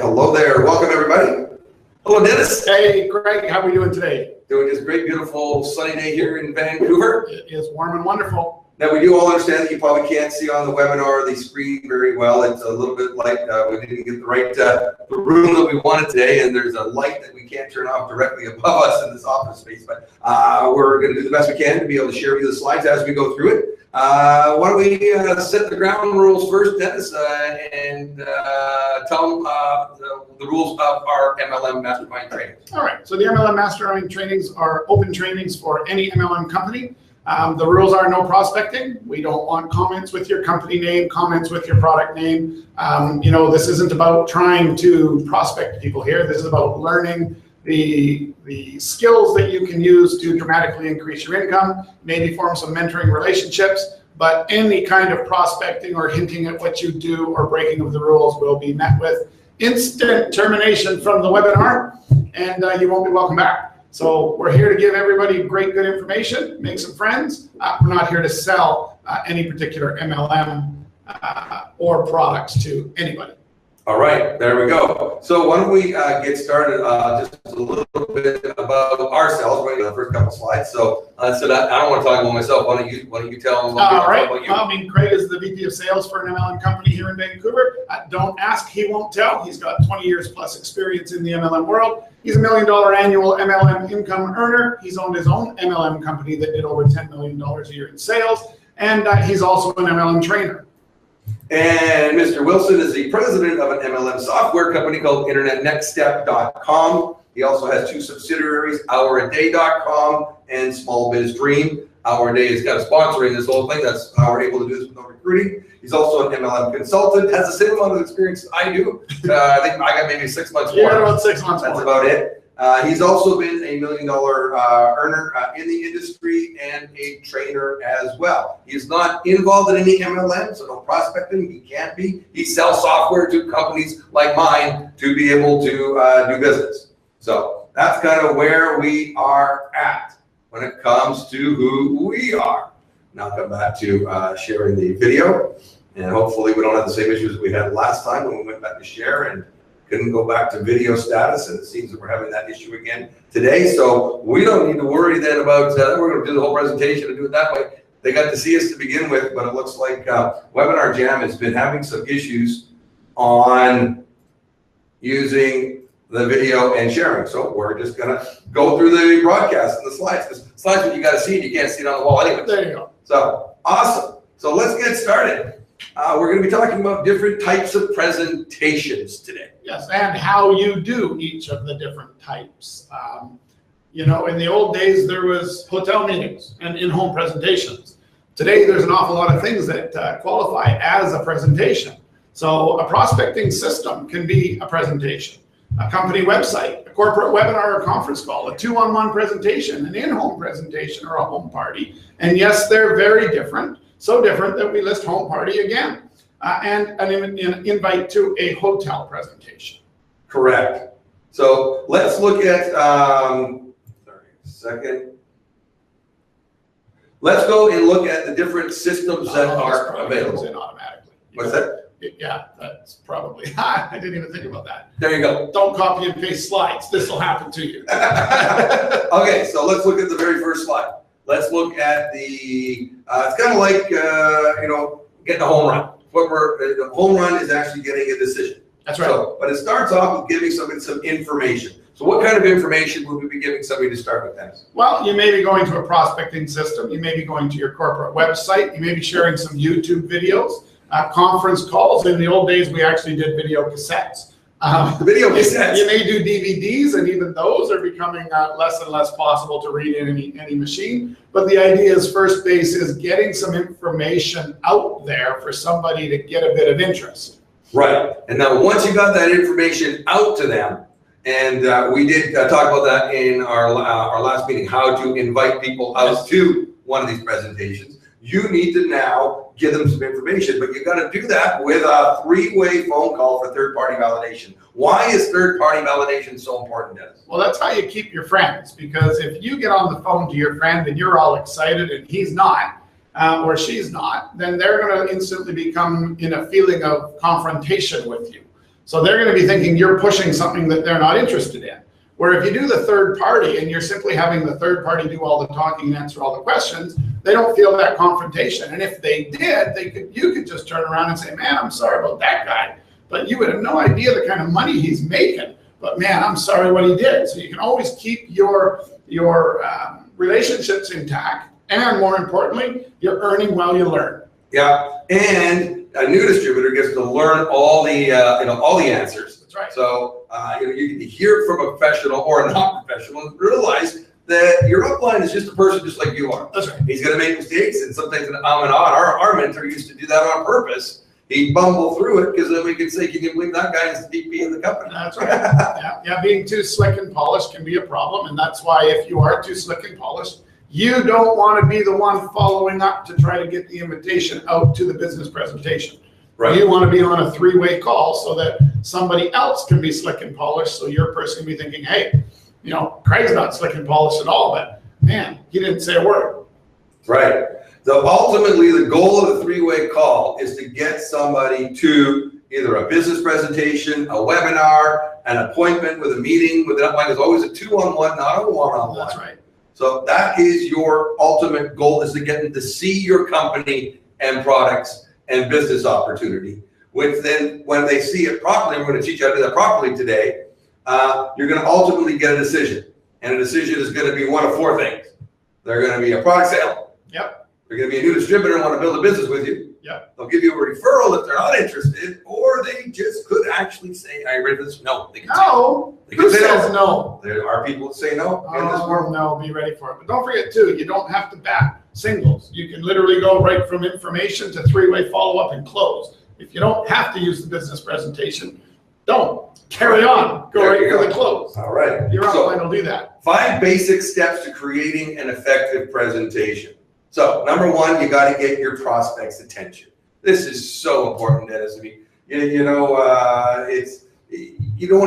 Hello there. Welcome, everybody. Hello, Dennis. Hey, Greg. How are we doing today? Doing just great, beautiful sunny day here in Vancouver. It is warm and wonderful. Now, we do all understand that you probably can't see on the webinar the screen very well. It's a little bit like we didn't get the right the room that we wanted today, and there's a light that we can't turn off directly above us in this office space. But we're going to do the best we can to be able to share with you the slides as we go through it. Why don't we set the ground rules first, Dennis, and tell them the rules of our MLM Mastermind Training. All right. So the MLM Mastermind Trainings are open trainings for any MLM company. The rules are no prospecting. We don't want comments with your company name, comments with your product name. This isn't about trying to prospect people here. This is about learning the skills that you can use to dramatically increase your income, maybe form some mentoring relationships, but any kind of prospecting or hinting at what you do or breaking of the rules will be met with instant termination from the webinar, and you won't be welcome back. So we're here to give everybody great, good information, make some friends. We're not here to sell any particular MLM or products to anybody. All right, there we go. So why don't we get started just a little bit about ourselves, right? The first couple slides. So I don't want to talk about myself. Why don't you tell them All right. about you? Well, Craig is the VP of Sales for an MLM company here in Vancouver. Don't ask, he won't tell. He's got 20 years plus experience in the MLM world. He's $1 million annual MLM income earner. He's owned his own MLM company that did over $10 million a year in sales. And he's also an MLM trainer. And Mr. Wilson is the president of an MLM software company called Internetnextstep.com. He also has two subsidiaries, houraday.com and Small Biz Dream. Hour a Day is kind of sponsoring this whole thing. That's how we're able to do this with no recruiting. He's also an MLM consultant, has the same amount of experience as I do. I think I got maybe 6 months more. Yeah, about 6 months That's more. about it. He's also been $1 million earner in the industry and a trainer as well. He's not involved in any MLM, so don't prospect him. He can't be. He sells software to companies like mine to be able to do business. So that's kind of where we are at when it comes to who we are. Now come back to sharing the video, and hopefully we don't have the same issues we had last time when we went back to share and couldn't go back to video status, and it seems that we're having that issue again today. So we don't need to worry then about we're going to do the whole presentation and do it that way. They got to see us to begin with, but it looks like Webinar Jam has been having some issues on using the video and sharing. So we're just going to go through the broadcast and the slides, because slides what you got to see, and you can't see it on the wall anyway. There you go. So awesome. So let's get started. We're going to be talking about different types of presentations today. Yes, and how you do each of the different types. In the old days, there was hotel meetings and in-home presentations. Today, there's an awful lot of things that qualify as a presentation. So a prospecting system can be a presentation, a company website, a corporate webinar or conference call, a 2-on-1 presentation, an in-home presentation, or a home party. And yes, they're very different. So different that we list home party again, and an invite to a hotel presentation. Correct. So let's look at, Let's go and look at the different systems that are available. In automatically. What's that? Yeah, that's probably, I didn't even think about that. There you go. Don't copy and paste slides. This will happen to you. Okay, so let's look at the very first slide. Let's look at the, it's kind of like, getting a home run. The home run is actually getting a decision. That's right. So, but it starts off with giving somebody some information. So what kind of information would we be giving somebody to start with, Dennis? Well, you may be going to a prospecting system. You may be going to your corporate website. You may be sharing some YouTube videos, conference calls. In the old days, we actually did video cassettes. Video cassettes. You may do DVDs, and even those are becoming less and less possible to read in any machine. But the idea is first base is getting some information out there for somebody to get a bit of interest. Right. And now once you got that information out to them, and we did talk about that in our last meeting, how to invite people out to one of these presentations. You need to now give them some information, but you got to do that with a 3-way phone call for third-party validation. Why is third-party validation so important, Dennis? Well, that's how you keep your friends, because if you get on the phone to your friend and you're all excited and he's not, or she's not, then they're going to instantly become in a feeling of confrontation with you. So they're going to be thinking you're pushing something that they're not interested in. Where if you do the third party and you're simply having the third party do all the talking and answer all the questions, they don't feel that confrontation. And if they did, you could just turn around and say, man, I'm sorry about that guy, but you would have no idea the kind of money he's making. But man, I'm sorry what he did. So you can always keep your relationships intact, and more importantly, you're earning while you learn. Yeah, and a new distributor gets to learn all the all the answers. That's right. So you get to hear from a professional or a non-professional and realize that your upline is just a person just like you are. That's right. He's going to make mistakes, and sometimes our mentor used to do that on purpose. He'd bumble through it because then we could say, can you believe that guy is the VP of the company? That's right. Yeah, being too slick and polished can be a problem, and that's why if you are too slick and polished, you don't want to be the one following up to try to get the invitation out to the business presentation. Right. You want to be on a three-way call so that somebody else can be slick and polished, so your person can be thinking, hey, Craig's not slick and polished at all, but man, he didn't say a word. Right. So ultimately, the goal of the three-way call is to get somebody to either a business presentation, a webinar, an appointment with a meeting with an upline. There's always a two-on-one, not a one-on-one. That's right. So that is your ultimate goal, is to get them to see your company and products and business opportunity, which then when they see it properly, we're going to teach you how to do that properly today, you're going to ultimately get a decision. And a decision is going to be one of four things. They're going to be a product sale. Yep. They're going to be a new distributor and want to build a business with you. Yep. They'll give you a referral if they're not interested, or they just could actually say, are you ready for this? No. They can no. Say, they can Who says no? There are people that say no in this world. No, be ready for it. But don't forget too, you don't have to bat singles. You can literally go right from information to three-way follow-up and close. If you don't have to use the business presentation, don't. Carry on. Go right for the close. All right. Your upline will do that. 5 basic steps to creating an effective presentation. So number one, you got to get your prospect's attention. This is so important, Dennis. I mean, you don't want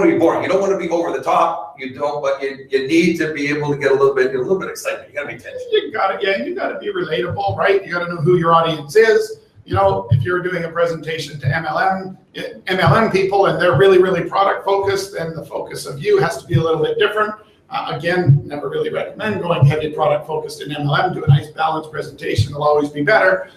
to be boring. You don't want to be over the top. You don't, but you need to be able to get a little bit excitement. You got to be tension. You got to be relatable, right? You got to know who your audience is. If you're doing a presentation to MLM people and they're really, really product focused, then the focus of you has to be a little bit different. Again, never really recommend going heavy product focused in MLM. Do a nice balanced presentation. It'll always be better.